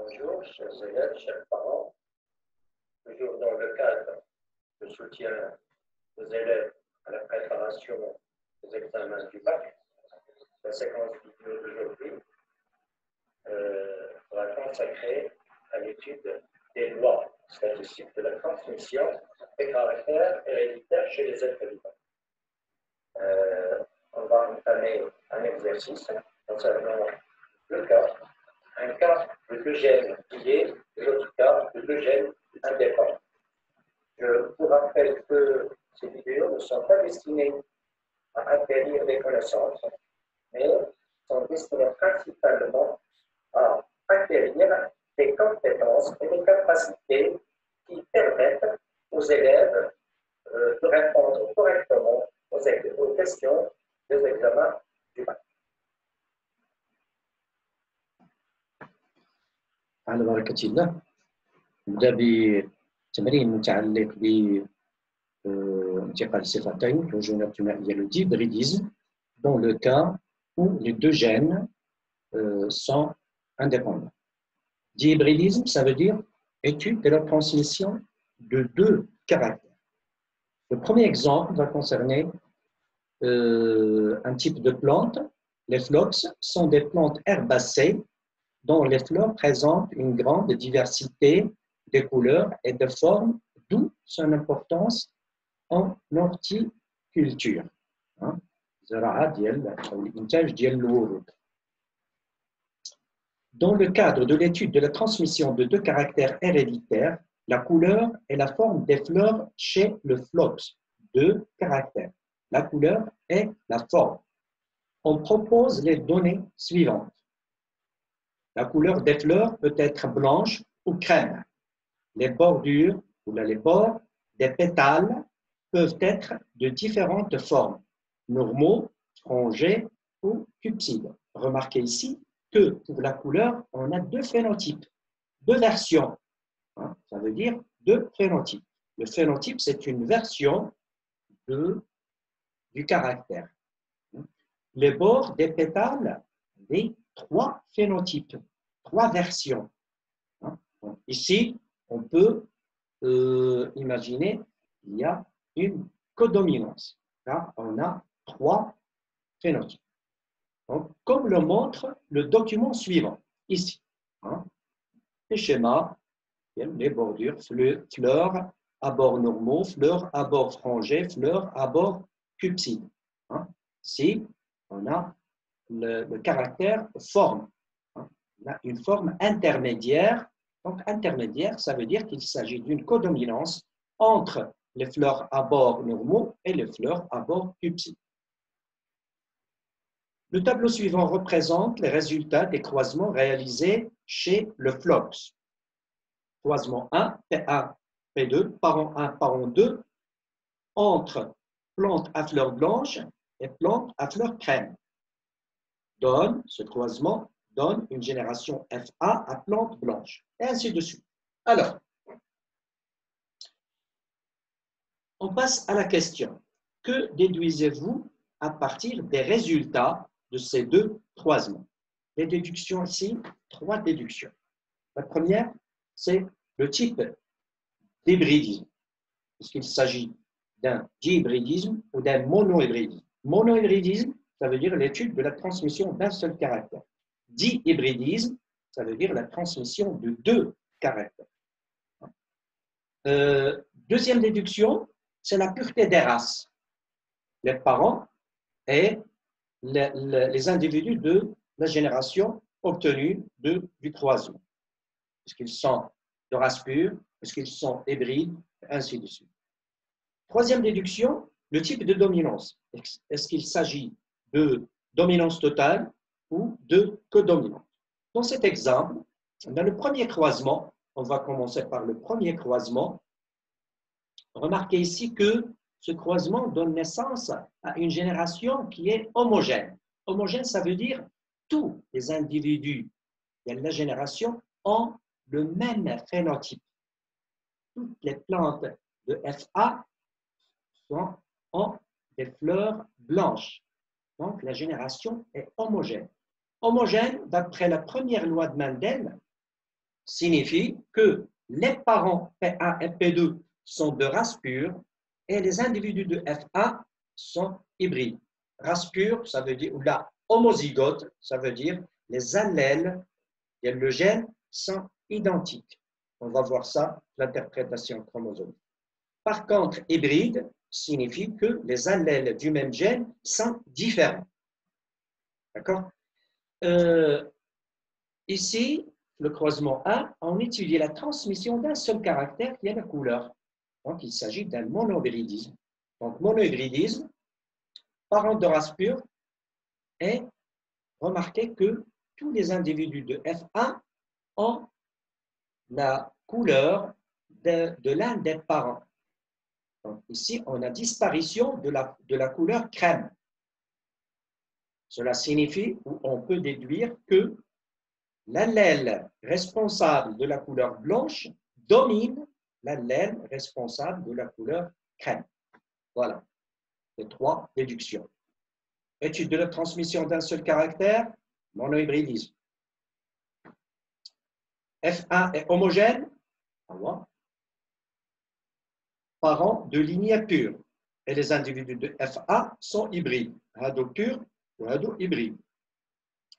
Bonjour, chers élèves, chers parents. Toujours dans le cadre de soutien aux élèves à la préparation des examens du bac, la séquence vidéo d'aujourd'hui sera consacrée à l'étude des lois statistiques de la transmission des caractères héréditaires chez les êtres vivants. On va entamer un exercice concernant le cas, un cas de deux gènes liés et l'autre cas de deux gènes indépendants. Je vous rappelle que ces vidéos ne sont pas destinées à acquérir des connaissances, mais sont destinées principalement à acquérir des compétences et des capacités qui permettent aux élèves de répondre correctement aux questions des examens du bac. على بركة الله نبدأ بتمرين متعلق بانتقال الصفتين الرجولة الثنائية le dihybridisme dans le cas où les deux gènes sont indépendants. Dihybridisme, ça veut dire étude de la transmission de deux caractères. Le premier exemple va concerner un type de plante. Les phlox sont des plantes herbacées dont les fleurs présentent une grande diversité de couleurs et de formes, d'où son importance en horticulture. Dans le cadre de l'étude de la transmission de deux caractères héréditaires, la couleur et la forme des fleurs chez le phlox, deux caractères, la couleur et la forme. On propose les données suivantes. La couleur des fleurs peut être blanche ou crème. Les bordures ou les bords des pétales peuvent être de différentes formes, normaux, frangés ou cupsides. Remarquez ici que pour la couleur, on a deux phénotypes, deux versions. Ça veut dire deux phénotypes. Le phénotype, c'est une version du caractère. Les bords des pétales, les trois phénotypes, trois versions. Donc, ici, on peut imaginer qu'il y a une codominance, car on a trois phénotypes. Donc, comme le montre le document suivant, ici. Les schémas, les bordures, fleurs à bords normaux, fleurs à bords frangés, fleurs à bords cupsides. Ici, on a le caractère forme. On a une forme intermédiaire. Donc, intermédiaire, ça veut dire qu'il s'agit d'une codominance entre les fleurs à bords normaux et les fleurs à bords cupsides. Le tableau suivant représente les résultats des croisements réalisés chez le phlox. Croisement 1, P1, P2, parent 1, parent 2, entre plantes à fleurs blanches et plantes à fleurs crème. Ce croisement donne une génération FA à plantes blanches, et ainsi de suite. Alors, on passe à la question. Que déduisez-vous à partir des résultats de ces deux croisements? Les déductions ici, trois déductions. La première, c'est le type d'hybridisme. Est-ce qu'il s'agit d'un dihybridisme ou d'un monohybridisme? Monohybridisme, ça veut dire l'étude de la transmission d'un seul caractère. Dihybridisme, ça veut dire la transmission de deux caractères. Deuxième déduction, c'est la pureté des races. Les parents et les individus de la génération obtenue du croisement. Est-ce qu'ils sont de race pure? Est-ce qu'ils sont hybrides? Ainsi de suite. Troisième déduction, le type de dominance. Est-ce qu'il s'agit de dominance totale ou de codominance? Dans cet exemple, dans le premier croisement, on va commencer par le premier croisement. Remarquez ici que ce croisement donne naissance à une génération qui est homogène. Homogène, ça veut dire tous les individus de la génération ont le même phénotype. Toutes les plantes de FA ont des fleurs blanches. Donc, la génération est homogène. Homogène, d'après la première loi de Mendel, signifie que les parents P1 et P2 sont de race pure et les individus de F1 sont hybrides. Race pure, ça veut dire, ou la homozygote, ça veut dire les allèles et le gène sont identiques. On va voir ça, l'interprétation chromosomique. Par contre, hybride signifie que les allèles du même gène sont différents. D'accord? Ici, le croisement 1, on étudie la transmission d'un seul caractère qui est la couleur. Donc, il s'agit d'un monohybridisme. Donc, monohybridisme, parent de race pure, et remarquez que tous les individus de F1 ont la couleur de l'un des parents. Donc, ici, on a disparition de la couleur crème. Cela signifie, ou on peut déduire que l'allèle responsable de la couleur blanche domine l'allèle responsable de la couleur crème. Voilà, les trois déductions. Étude de la transmission d'un seul caractère, monohybridisme. F1 est homogène, parents de lignée pure. Et les individus de F1 sont hybrides, hado pur ou hado hybride,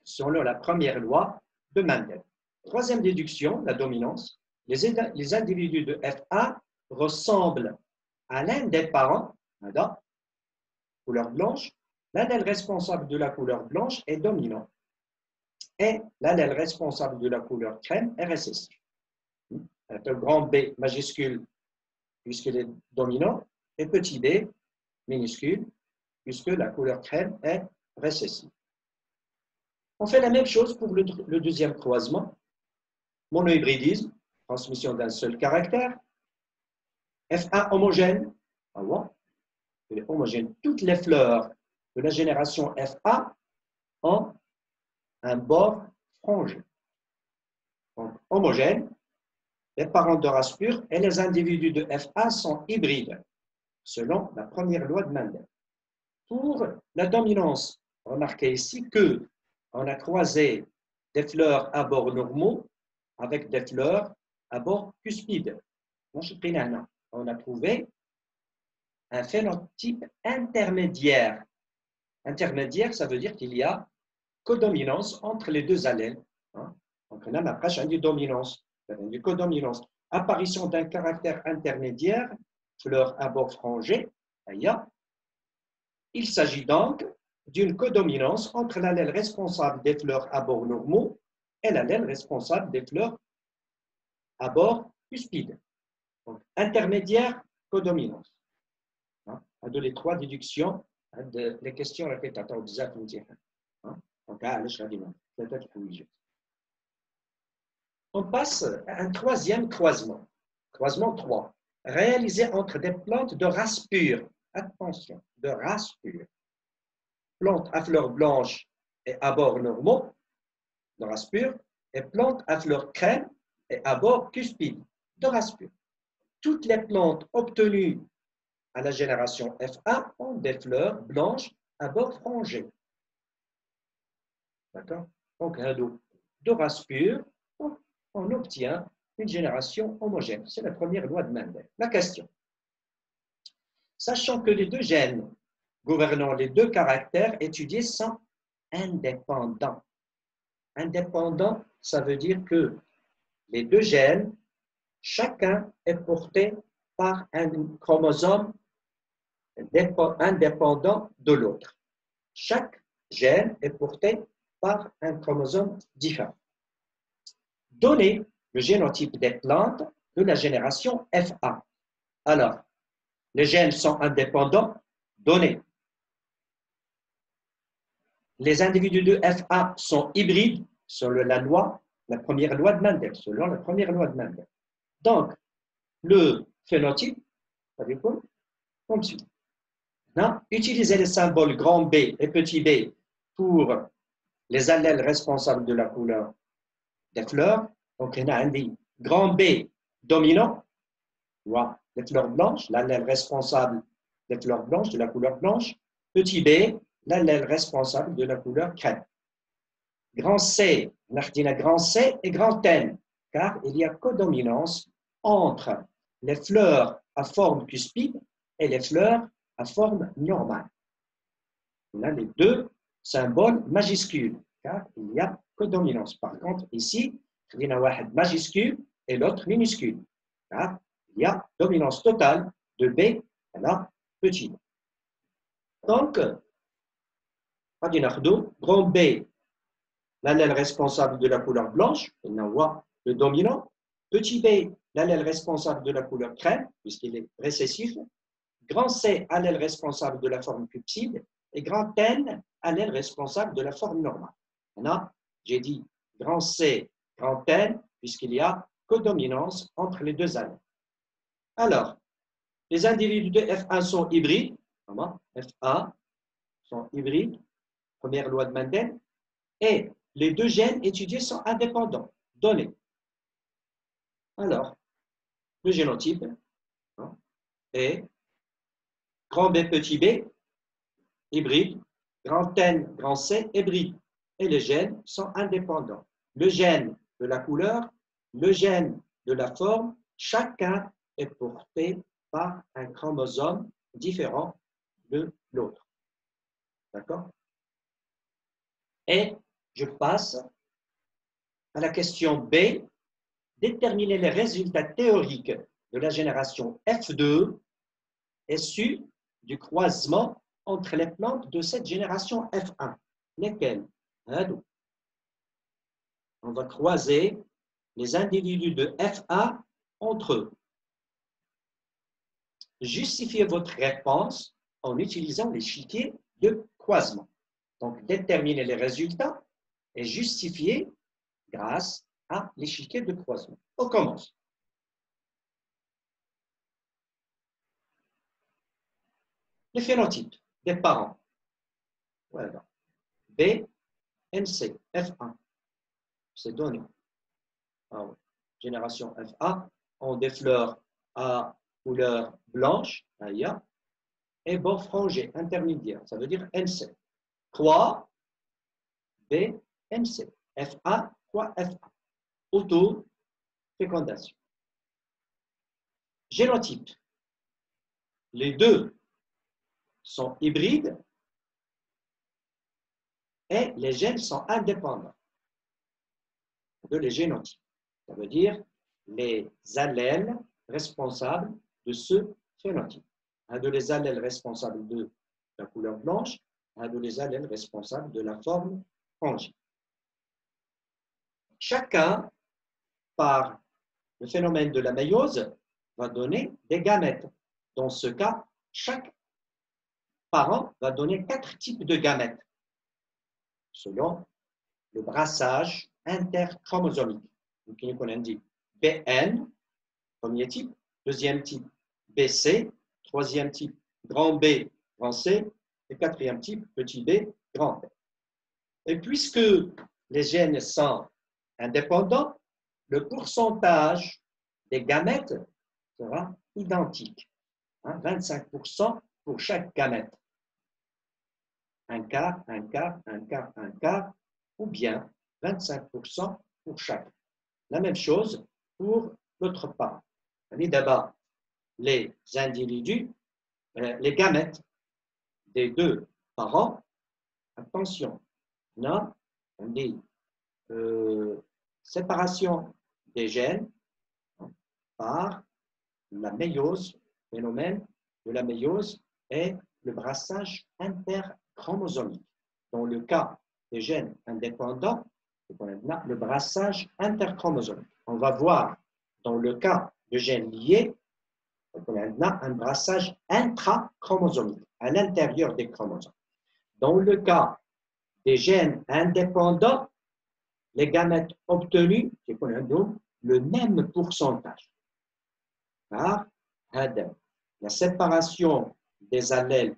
selon la première loi de Mendel. Troisième déduction, la dominance. Les individus de F1 ressemblent à l'un des parents, couleur blanche. L'allèle responsable de la couleur blanche est dominant et l'allèle responsable de la couleur crème est récessif. Un grand B majuscule puisqu'il est dominant et petit b minuscule puisque la couleur crème est récessive. On fait la même chose pour le deuxième croisement, monohybridisme, transmission d'un seul caractère, F1 homogène, il est homogène. Toutes les fleurs de la génération F1 ont un bord frangé. Donc, homogène, les parents de race pure et les individus de F1 sont hybrides, selon la première loi de Mendel. Pour la dominance, remarquez ici qu'on a croisé des fleurs à bords normaux avec des fleurs à bords cuspides. On a trouvé un phénotype intermédiaire. Intermédiaire, ça veut dire qu'il y a codominance entre les deux allèles. Donc, on a l'approche de dominance, de codominance. Apparition d'un caractère intermédiaire, fleur à bord frangé, il s'agit donc d'une codominance entre l'allèle responsable des fleurs à bord normaux et l'allèle responsable des fleurs à bord cuspide. Donc, intermédiaire, codominance. De les trois déductions, les questions répétatoires bizarres. On passe à un troisième croisement. Croisement 3. Réalisé entre des plantes de race pure. Attention, de race pure. Plantes à fleurs blanches et à bords normaux, de race pure, et plantes à fleurs crème et à bords cuspides, de race pure. Toutes les plantes obtenues à la génération F1 ont des fleurs blanches à bords frangés. D'accord? Donc, de race pure, on obtient une génération homogène. C'est la première loi de Mendel. La question. Sachant que les deux gènes gouvernant les deux caractères étudiés sont indépendants. Indépendants, ça veut dire que les deux gènes, chacun est porté par un chromosome indépendant de l'autre. Chaque gène est porté par un chromosome différent. Donnez le génotype des plantes de la génération F1. Alors, les gènes sont indépendants, donnez. Les individus de F1 sont hybrides selon la première loi de Mendel, Donc, le phénotype, comme suit. Utilisez les symboles grand B et petit b pour les allèles responsables de la couleur des fleurs. Donc, on a un dit grand B dominant, les fleurs blanches, l'allèle responsable des fleurs blanches, de la couleur blanche. Petit b, l'allèle responsable de la couleur crème. Grand C, on a grand C et grand N. car il y a codominance entre les fleurs à forme cuspide et les fleurs à forme normale. On a les deux symboles majuscules, car il y a codominance. Par contre, ici, il y a un majuscule et l'autre minuscule, car il y a dominance totale de B à la petit b. Donc, grand B, l'allèle responsable de la couleur blanche, il n'a pas le dominant. Petit b, l'allèle responsable de la couleur crème, puisqu'il est récessif. Grand C, allèle responsable de la forme cuspide. Et grand N, allèle responsable de la forme normale. Maintenant, j'ai dit grand C, grand N, puisqu'il y a codominance entre les deux allèles. Alors, les individus de F1 sont hybrides. F1 sont hybrides. Première loi de Mendel. Et les deux gènes étudiés sont indépendants, donnés. Alors, le génotype est grand B, petit b, hybride, grand N, grand C, hybride. Et les gènes sont indépendants. Le gène de la couleur, le gène de la forme, chacun est porté par un chromosome différent de l'autre. D'accord? Et je passe à la question B. Déterminer les résultats théoriques de la génération F2 issus du croisement entre les plantes de cette génération F1. Lesquelles? On va croiser les individus de F1 entre eux. Justifiez votre réponse en utilisant l'échiquier de croisement. Donc, déterminer les résultats et justifier grâce à l'échiquier de croisement. On commence. Les phénotypes des parents. Voilà. B, MC, F1. C'est donné. Ah oui. Génération F1 ont des fleurs à couleur blanche, AIA, et bord frangé, intermédiaire. Ça veut dire MC. 3, B, MC. F1, 3, F1. Auto-fécondation. Génotype. Les deux sont hybrides et les gènes sont indépendants de les génotypes. Ça veut dire les allèles responsables de ce phénotype. Un de les allèles responsables de la couleur blanche, un de les allèles responsables de la forme frangée. Chacun, par le phénomène de la méiose, va donner des gamètes. Dans ce cas, chaque parent va donner 4 types de gamètes, selon le brassage interchromosomique. Donc, on a dit BN, premier type, deuxième type BC, troisième type grand B, grand C, et quatrième type petit b, grand B. Et puisque les gènes sont indépendants, le pourcentage des gamètes sera identique. 25% pour chaque gamète. Un quart, un quart, un quart, un quart, ou bien 25% pour chaque. La même chose pour l'autre parent. D'abord, les individus, les gamètes des deux parents, attention, là, on dit séparation des gènes par la méiose, phénomène de la méiose et le brassage interchromosomique. Dans le cas des gènes indépendants, le brassage interchromosomique. On va voir dans le cas de gènes liés, on a un brassage intrachromosomique à l'intérieur des chromosomes. Dans le cas des gènes indépendants, les gamètes obtenus, c'est le même pourcentage. Car la séparation des allèles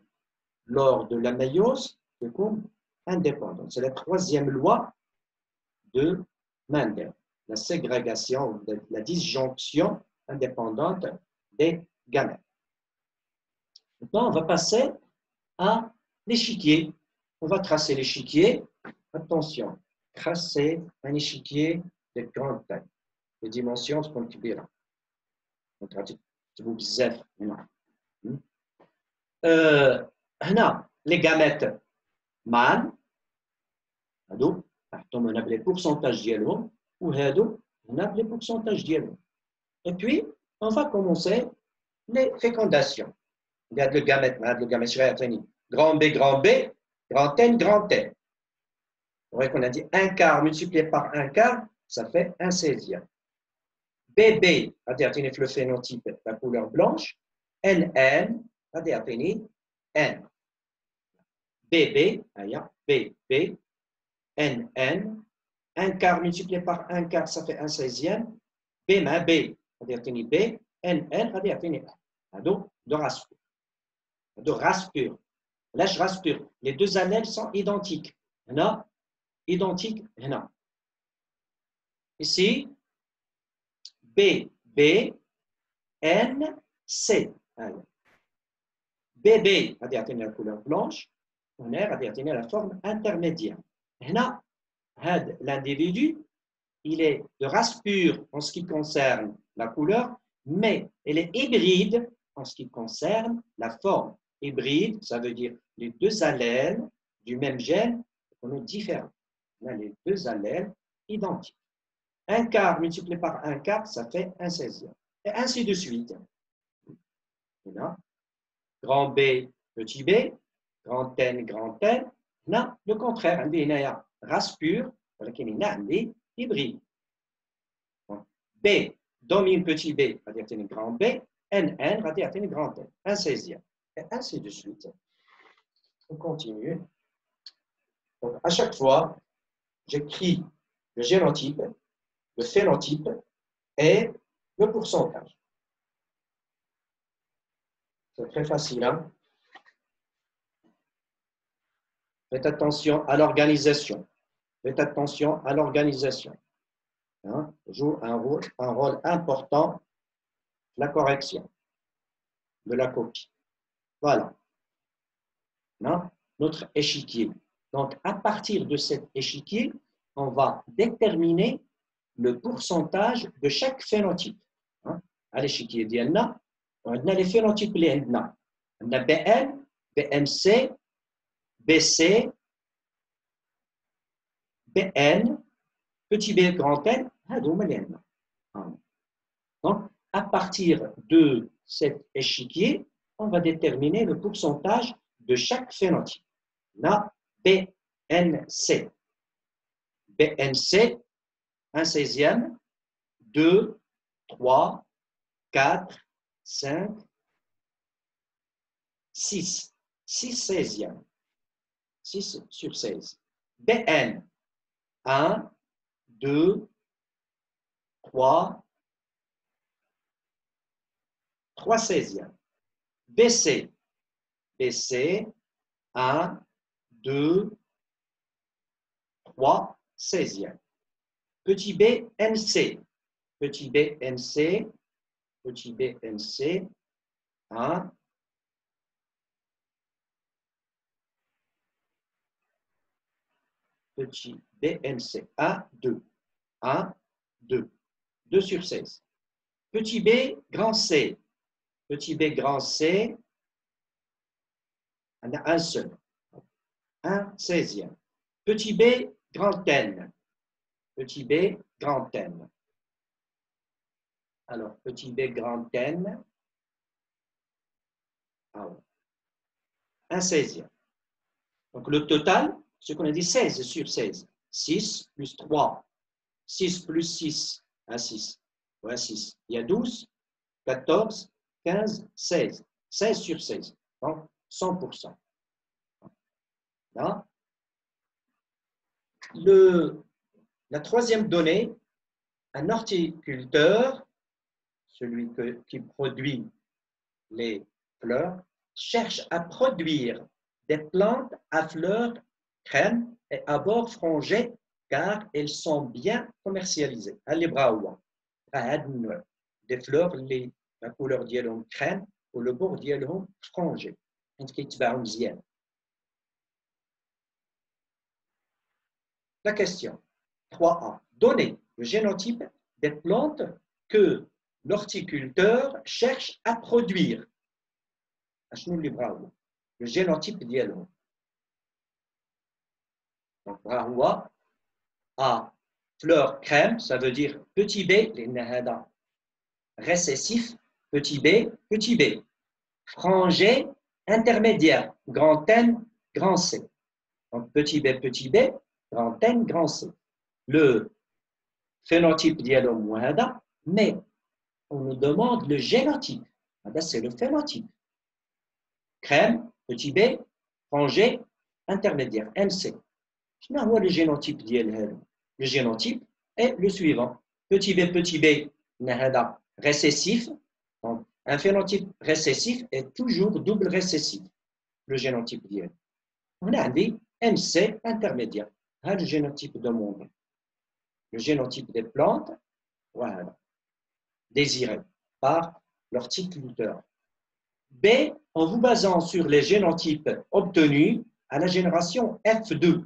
lors de la méiose est comme indépendante. C'est la troisième loi de Mendel, la ségrégation, la disjonction indépendante des gamètes. Maintenant, on va passer à l'échiquier. On va tracer l'échiquier. Attention, tracer un échiquier de grande taille. les dimensions تكون كبيرة. Donc غادي تكتبوا بزاف هنا. هنا les gamètes mâles هادو نحطهم هنا بلي pourcentage ديالهم وهادو هنا بلي pourcentage ديالهم. Et puis on va commencer les fécondations. هاد le gamète هاد le gamète صغير ثاني grand B grand B grand N grand N. Vous voyez qu'on a dit 1 quart multiplié par 1 quart, ça fait 1 16e. BB, c'est le phénotype, la couleur blanche. NN, c'est N. BB, BB, NN, 1 quart multiplié par 1 quart, ça fait 1 16e. B, B, c'est B, NN, c'est donc de race pure. De race pure. Là, je race pure. Les deux allèles sont identiques. Là, identique هنا. Ici, B, B, N, C. BB va dire la couleur blanche, on va dire la forme intermédiaire. Hna, l'individu, il est de race pure en ce qui concerne la couleur, mais elle est hybride en ce qui concerne la forme. Hybride, ça veut dire les deux allèles du même gène sont différents. On a les deux allèles identiques. 1 quart multiplié par 1 quart, ça fait 1 16e. Et ainsi de suite. Là, grand B, petit b, grand N, grand N. Là, le contraire, il y a race pure, il y a hybride. B domine petit b, c'est-à-dire grand B, NN, c'est-à-dire grand N, 1 16e. Et ainsi de suite. On continue. Donc, à chaque fois, j'écris le génotype, le phénotype et le pourcentage. C'est très facile. Hein? Faites attention à l'organisation. Faites attention à l'organisation. Hein? Joue un rôle important, la correction de la copie. Voilà. Hein? Notre échiquier. Donc, à partir de cet échiquier, on va déterminer le pourcentage de chaque phénotype. Hein? À l'échiquier d'Yelna, on a les phénotypes les عندنا. On a BN, BNC, BC, BN, petit b, grand N, donc, à partir de cet échiquier, on va déterminer le pourcentage de chaque phénotype. Là, BNC. BNC, 1 16e, 2, 3, 4, 5, 6. 6 16e. 6 sur 16. BN, 1, 2, 3, 3 16e. BC, BC, 1, 2, 3 16e. Petit b, NC. Petit b, NC. Petit b, NC. 1. Petit b, NC. 1, 2. 1, 2. 2 sur 16. Petit b, grand C. Petit b, grand C. On a un seul. 1 16e. Petit b, grand N. Petit b, grand N. Alors, petit b, grand N. Ah ouais. 1 16e. Donc, le total, ce qu'on a dit, 16 sur 16. 6 plus 3. 6 plus 6. 1, 6. Ouais, 6. Il y a 12, 14, 15, 16. 16 sur 16. Donc, 100%. Là. La troisième donnée, un horticulteur, celui qui produit les fleurs, cherche à produire des plantes à fleurs crème et à bord frangé car elles sont bien commercialisées. Les bras des fleurs, la couleur ديالهم crème ou le bord ديالهم frangé. La question 3A. Donnez le génotype des plantes que l'horticulteur cherche à produire. Le génotype ديالهم. Donc, Brahwa a fleur crème, ça veut dire petit b, récessif, petit b, frangé, intermédiaire, grand N, grand C. Donc, petit b, grand N, grand C. Le phénotype ديالهم هذا, mais on nous demande le génotype. C'est le phénotype. Crème, petit b, frangé, intermédiaire, MC. شنو هو le génotype ديال هذا؟ Le génotype est le suivant. Petit b, هذا récessif. Donc, un phénotype récessif est toujours double récessif. Le génotype ديال. On a dit MC intermédiaire. C'est le génotype demandé. Le génotype des plantes, voilà, désiré par l'horticulteur. B, en vous basant sur les génotypes obtenus à la génération F2.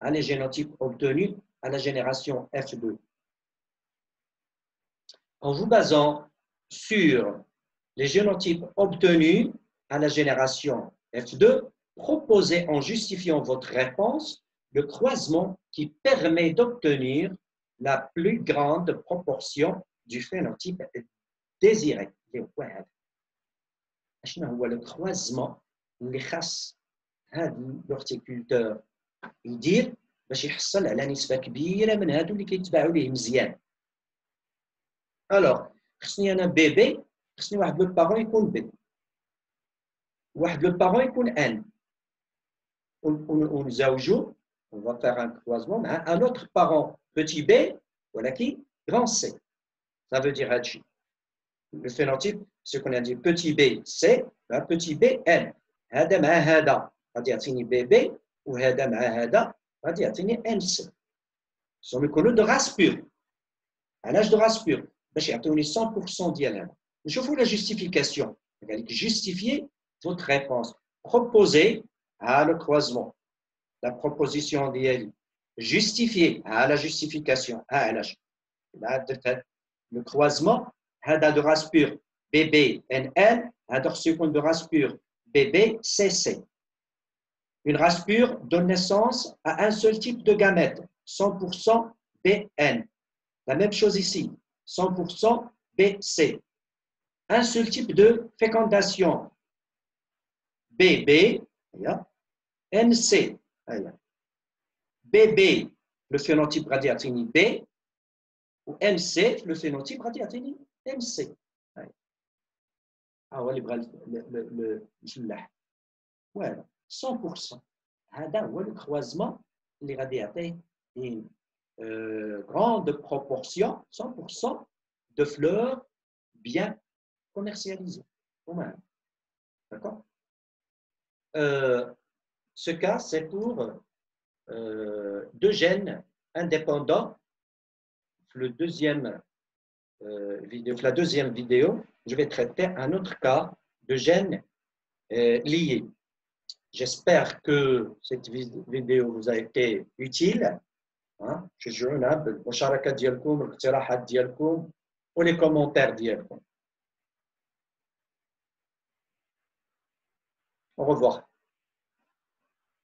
Les génotypes obtenus à la génération F2. En vous basant sur les génotypes obtenus à la génération F2, proposez en justifiant votre réponse le croisement qui permet d'obtenir la plus grande proportion du phénotype désiré. Le croisement اللي خاص هذا الهورتيكولتور يدير باش يحصل على نسبة كبيرة من هادو اللي كيتباعوا ليه مزيان. الوغ خصني انا بيبي، خصني واحد لو بارون يكون بي، واحد لو بارون يكون ان، ونزاوجو on va faire un croisement مع un autre parent petit b ولكن grand c. Ça veut dire هادشي. Le phénotype, ce qu'on a dit petit b c, petit b n. هذا مع هذا غادي يعطيني بي بي وهذا مع هذا غادي يعطيني ان سي. سون يكونوا دو راس بور. علاش دو راس بور؟ باش يعطيوني 100% ديال هذا. نشوفوا لا جوستيفيكاسيون. قال لك جوستيفيي فوت ريبونس. بروبوزي على لو كروازمون. لا بروبوزيسيون ديالي جوستيفيي على جوستيفيكاسيون. علاش؟ درت لو كروازمون هذا دو راس بور بي بي ان ان، هذا خصو يكون دو راس بور bébé CC. Une race pure donne naissance à un seul type de gamète, 100% BN. La même chose ici, 100% BC. Un seul type de fécondation, BB, NC. BB, le phénotype radiatini B, ou MC, le phénotype radiatini MC. هو اللي بغى الفلاح. فوالا 100%. هذا هو لو كروازمون اللي غادي يعطيه une grande proportion, 100% de fleurs bien commercialisées. D'accord? Ce cas, c'est pour deux gènes indépendants. La deuxième vidéo, je vais traiter un autre cas de gènes liés. J'espère que cette vidéo vous a été utile. شجعونا بالمشاركة ديالكم والاقتراحات ديالكم ولي كومونتير ديالكم. Au revoir.